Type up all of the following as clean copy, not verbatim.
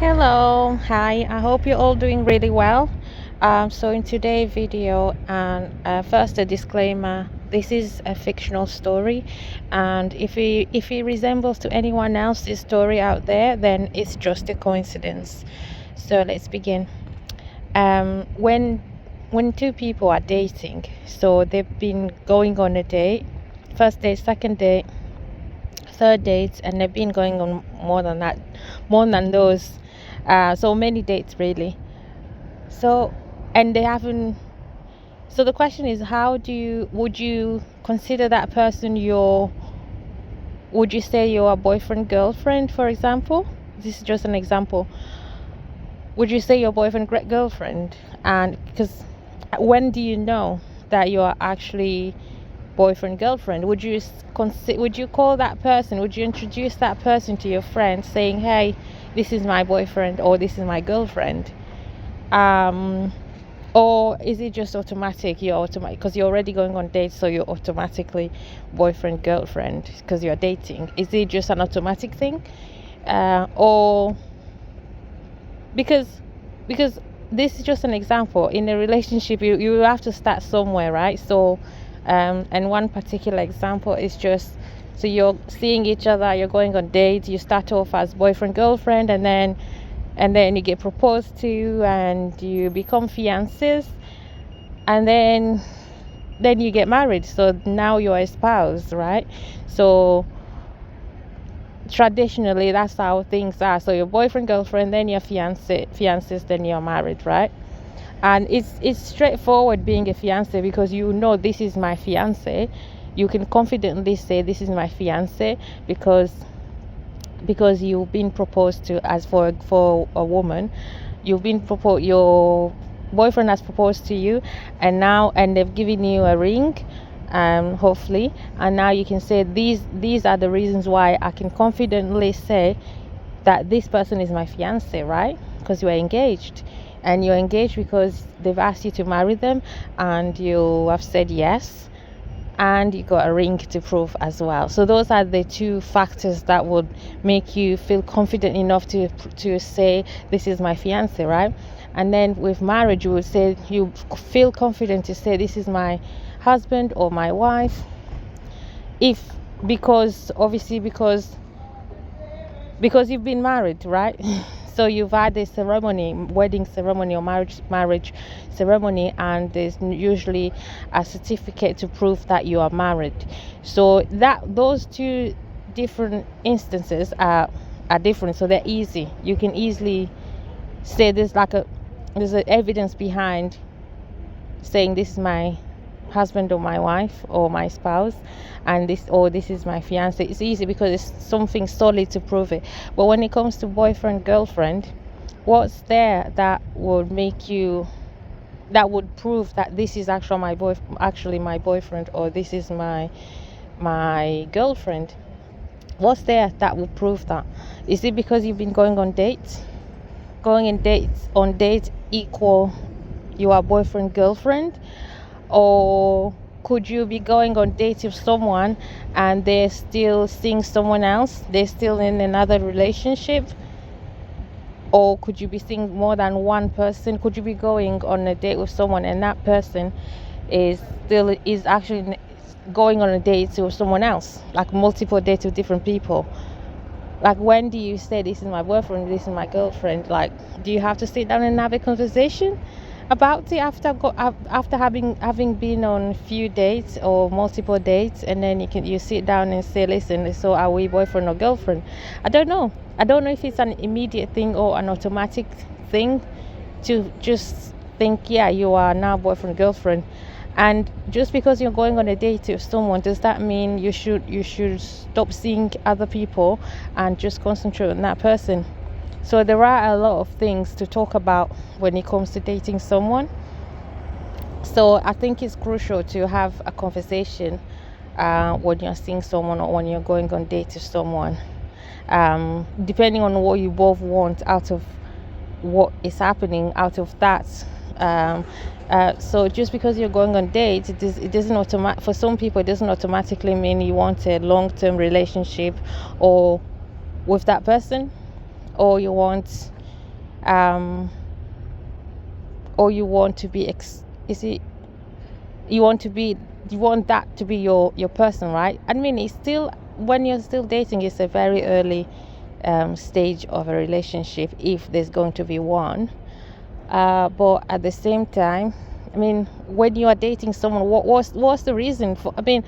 Hello, hi. I hope you're all doing really well. So in today's video, and first a disclaimer: this is a fictional story, and if it resembles to anyone else's story out there, then it's just a coincidence. So let's begin. When two people are dating, so they've been going on a date, first date, second date, third dates, and they've been going on more than that, more than those, so many dates really. So, and they haven't. So the question is, would you consider that person your? Would you say you're a boyfriend girlfriend, for example? This is just an example. Would you say you're boyfriend girlfriend? And because when do you know that you are actually boyfriend girlfriend? Would you call that person? Would you introduce that person to your friend, saying, "Hey, this is my boyfriend," or "This is my girlfriend"? Or is it just automatic? You're automatic because you're already going on dates, so you're automatically boyfriend girlfriend because you're dating. Is it just an automatic thing, or because this is just an example? In a relationship, you have to start somewhere, right? So, and one particular example is just, so you're seeing each other, you're going on dates, you start off as boyfriend girlfriend, and then you get proposed to and you become fiancés, and then you get married, so now you're a spouse, right? So traditionally that's how things are. So your boyfriend girlfriend, then your fiancés, then you're married, right? And it's straightforward being a fiancé, because you know, this is my fiancé. You can confidently say this is my fiancé because you've been proposed to. As for a woman, your boyfriend has proposed to you, and they've given you a ring, hopefully, and now you can say these are the reasons why I can confidently say that this person is my fiance, right? Because you are engaged, and you're engaged because they've asked you to marry them, and you have said yes, and you got a ring to prove as well. So those are the two factors that would make you feel confident enough to say this is my fiance, right? And then with marriage, you would say you feel confident to say this is my husband or my wife, if because obviously because you've been married, right? So you've had a ceremony, wedding ceremony or marriage ceremony, and there's usually a certificate to prove that you are married. So those two different instances are different, so they're easy. You can easily say there's an evidence behind saying this is my husband or my wife or my spouse, and this is my fiance. It's easy because it's something solid to prove it. But when it comes to boyfriend girlfriend, what's there that would prove that this is actually my boyfriend, or this is my girlfriend? What's there that will prove that? Is it because you've been going on dates? Going on dates equal you are boyfriend girlfriend? Or could you be going on dates with someone and they're still seeing someone else, they're still in another relationship? Or could you be seeing more than one person? Could you be going on a date with someone and that person is actually going on a date with someone else, like multiple dates with different people? Like, when do you say this is my boyfriend, this is my girlfriend? Like, do you have to sit down and have a conversation about it after having been on a few dates or multiple dates, and then you sit down and say, listen, so are we boyfriend or girlfriend? I don't know if it's an immediate thing or an automatic thing to just think, yeah, you are now boyfriend girlfriend. And just because you're going on a date with someone, does that mean you should stop seeing other people and just concentrate on that person? So there are a lot of things to talk about when it comes to dating someone. So I think it's crucial to have a conversation when you're seeing someone or when you're going on dates with someone, depending on what you both want out of what is happening out of that. So just because you're going on dates, it doesn't for some people it doesn't automatically mean you want a long-term relationship or with that person, or you want or you want to be you want that to be your person, right? I mean, it's still, when you're still dating, it's a very early stage of a relationship, if there's going to be one. But at the same time, I mean, when you are dating someone, what's the reason for? I mean,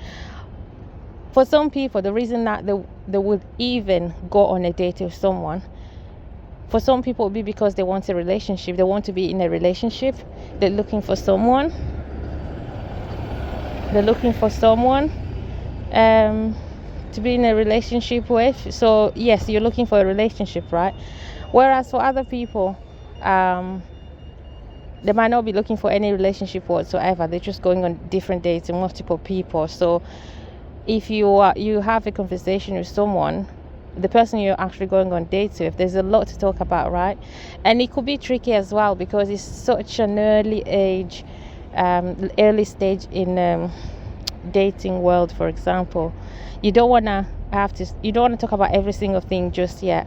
for some people, the reason that they would even go on a date with someone, for some people, would be because they want a relationship. They want to be in a relationship. They're looking for someone. To be in a relationship with. So yes, you're looking for a relationship, right? Whereas for other people, they might not be looking for any relationship whatsoever. They're just going on different dates with multiple people. So if you have a conversation with someone, the person you're actually going on dates with, there's a lot to talk about, right? And it could be tricky as well, because it's such an early stage in dating world. For example, you don't want to talk about every single thing just yet,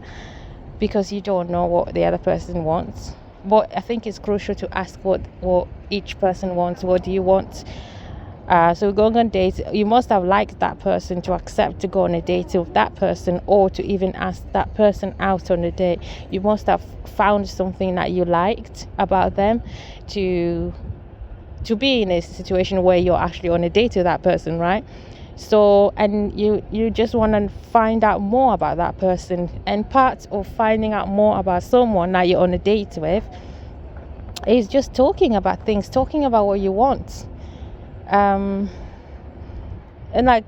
because you don't know what the other person wants. But I think it's crucial to ask what each person wants. What do you want? So going on dates, you must have liked that person to accept to go on a date with that person, or to even ask that person out on a date. You must have found something that you liked about them to be in a situation where you're actually on a date with that person, right? So, and you just want to find out more about that person. And part of finding out more about someone that you're on a date with is just talking about things, talking about what you want. And like,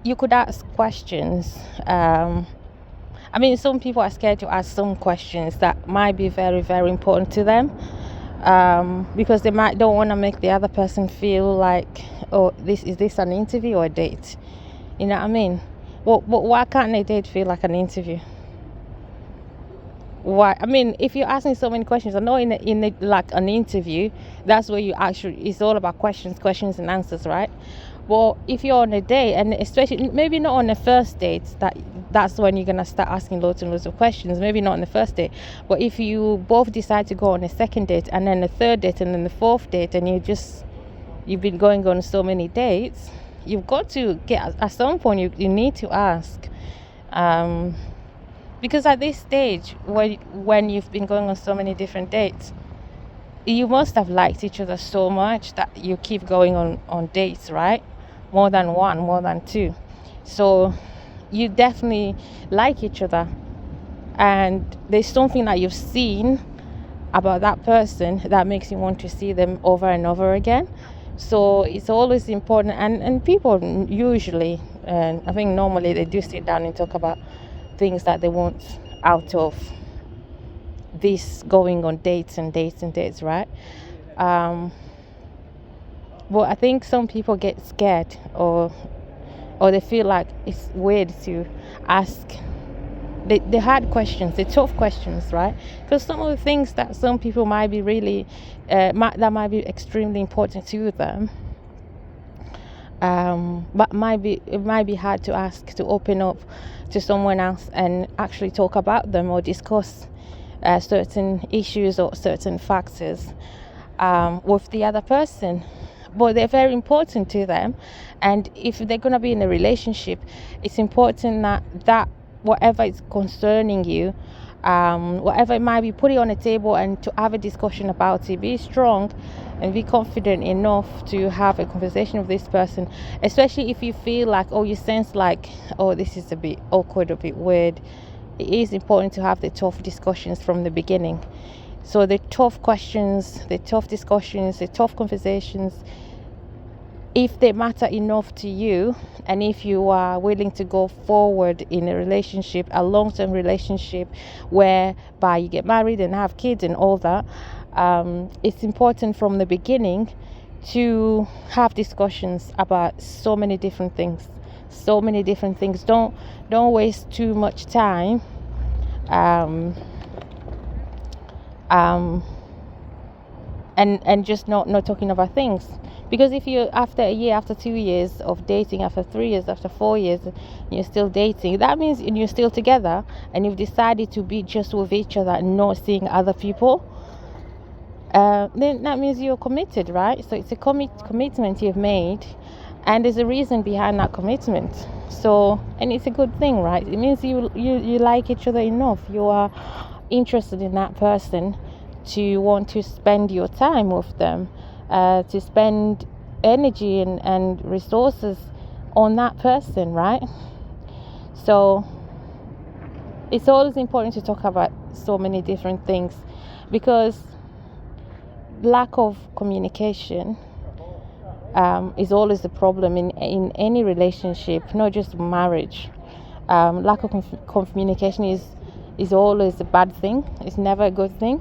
you could ask questions. I mean, some people are scared to ask some questions that might be very, very important to them, because they don't want to make the other person feel like, oh, is this an interview or a date? You know what I mean? Well, why can't a date feel like an interview? Why? I mean, if you're asking so many questions, I know in like an interview, that's where it's all about questions and answers, right? Well, if you're on a date, and especially maybe not on a first date, that's when you're gonna start asking loads and loads of questions. Maybe not on the first date, but if you both decide to go on a second date, and then a third date, and then the fourth date, and you've been going on so many dates, you've got to get, at some point you need to ask, because at this stage, when you've been going on so many different dates, you must have liked each other so much that you keep going on dates, right? More than one, more than two. So you definitely like each other, and there's something that you've seen about that person that makes you want to see them over and over again. So it's always important, and people usually, and I think normally, they do sit down and talk about things that they want out of this going on dates and dates, right? But I think some people get scared, or they feel like it's weird to ask the hard questions, the tough questions, right? Because some of the things that some people might be really that might be extremely important to them, but it might be hard to ask, to open up to someone else and actually talk about them, or discuss certain issues or certain factors with the other person. But they're very important to them, and if they're going to be in a relationship, it's important that whatever is concerning you, whatever it might be, put it on the table, and to have a discussion about it. Be strong and be confident enough to have a conversation with this person, especially if you feel like, you sense like, this is a bit awkward, a bit weird. It is important to have the tough discussions from the beginning. So the tough questions, the tough discussions, the tough conversations, if they matter enough to you, and if you are willing to go forward in a relationship, a long-term relationship, whereby you get married and have kids and all that, it's important from the beginning to have discussions about so many different things. Don't waste too much time and just not talking about things. Because if you, after a year, after 2 years of dating, after 3 years, after 4 years, you're still dating, that means you're still together and you've decided to be just with each other and not seeing other people. Then that means you're committed, right? So it's a commitment you've made, and there's a reason behind that commitment. So, and it's a good thing, right? It means you like each other enough, you are interested in that person to want to spend your time with them, to spend energy and resources on that person, right? So it's always important to talk about so many different things, because lack of communication is always the problem in any relationship, not just marriage. Lack of communication is always a bad thing. It's never a good thing.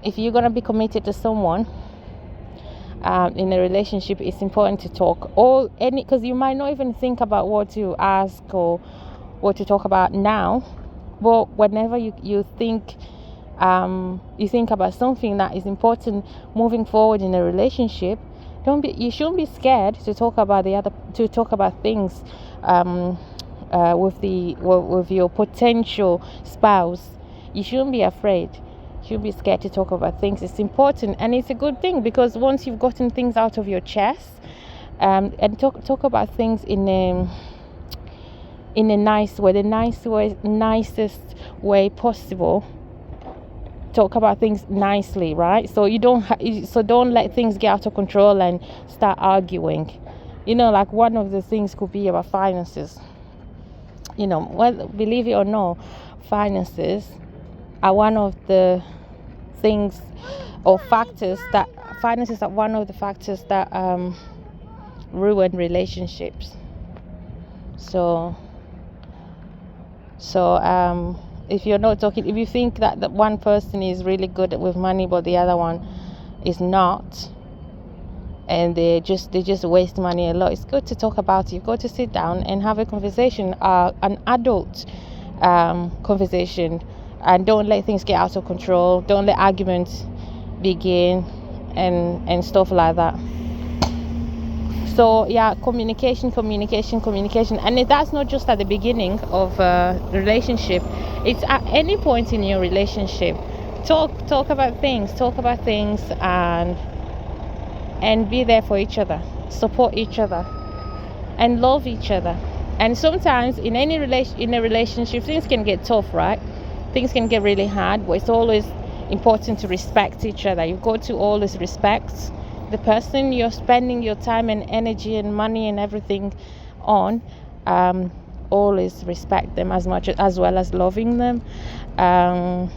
If you're going to be committed to someone in a relationship, it's important to talk, because you might not even think about what to ask or what to talk about now, but whenever you think about something that is important moving forward in a relationship, you shouldn't be scared to talk about things with your potential spouse. You shouldn't be afraid. You shouldn't be scared to talk about things. It's important, and it's a good thing, because once you've gotten things out of your chest, and talk about things in a nice way, the nicest way possible. Talk about things nicely, right? So don't let things get out of control and start arguing. Like one of the things could be about finances. Well, believe it or not, finances are one of the things or factors that ruin relationships. So if you think that one person is really good with money but the other one is not, and they just waste money a lot, it's good to talk about it. You've got to sit down and have a conversation, an adult conversation, and don't let things get out of control. Don't let arguments begin and stuff like that. So yeah, communication, and that's not just at the beginning of a relationship. It's at any point in your relationship. Talk about things, and be there for each other, support each other, and love each other. And sometimes in a relationship, things can get tough, right? Things can get really hard, but it's always important to respect each other. You've got to always respect the person you're spending your time and energy and money and everything on. Always respect them as well as loving them,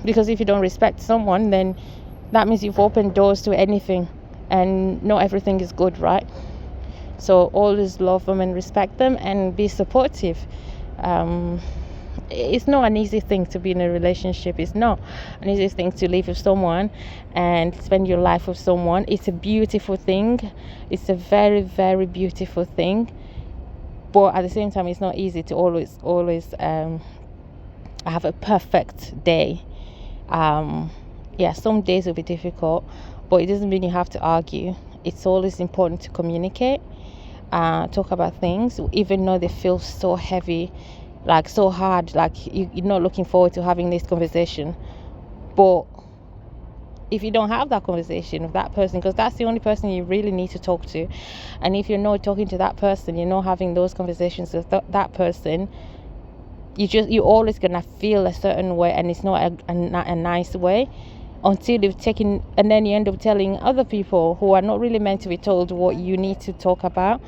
because if you don't respect someone, then that means you've opened doors to anything, and not everything is good, right? So always love them and respect them and be supportive. It's not an easy thing to be in a relationship. It's not an easy thing to live with someone and spend your life with someone. It's a beautiful thing. It's a very, very beautiful thing. But at the same time, it's not easy to always have a perfect day. Some days will be difficult, but it doesn't mean you have to argue. It's always important to communicate, talk about things, even though they feel so heavy, like so hard, like you're not looking forward to having this conversation. But if you don't have that conversation with that person, because that's the only person you really need to talk to, and if you're not talking to that person, you're not having those conversations with that person, you're always gonna feel a certain way, and it's not a nice way, until you've taken, and then you end up telling other people who are not really meant to be told what you need to talk about,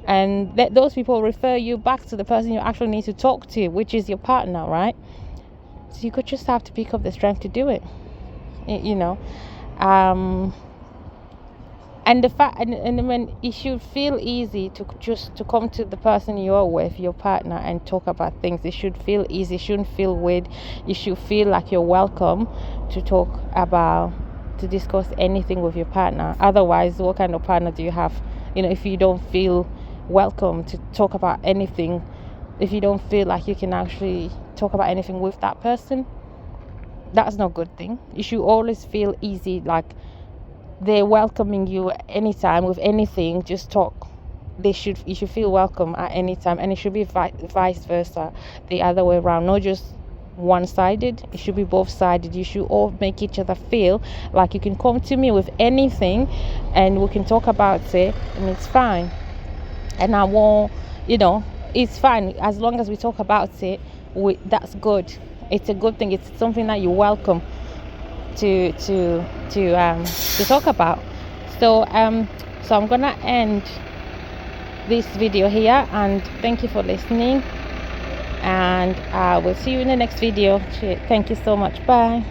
and those people refer you back to the person you actually need to talk to, which is your partner, right? So you could just have to pick up the strength to do it, and the fact, and when it should feel easy to come to the person you're with, your partner, and talk about things. It should feel easy. It shouldn't feel weird. You should feel like you're welcome to discuss anything with your partner. Otherwise, what kind of partner do you have? If you don't feel welcome to talk about anything, if you don't feel like you can actually talk about anything with that person, that's not a good thing. You should always feel easy, like they're welcoming you anytime with anything, just talk. You should feel welcome at any time, and it should be vice versa, the other way around, not just one-sided. It should be both-sided. You should all make each other feel like you can come to me with anything and we can talk about it, and it's fine. And I won't, it's fine as long as we talk about it. That's good. It's a good thing. It's something that you welcome to talk about. So I'm gonna end this video here, and thank you for listening, and I will see you in the next video. Thank you so much. Bye.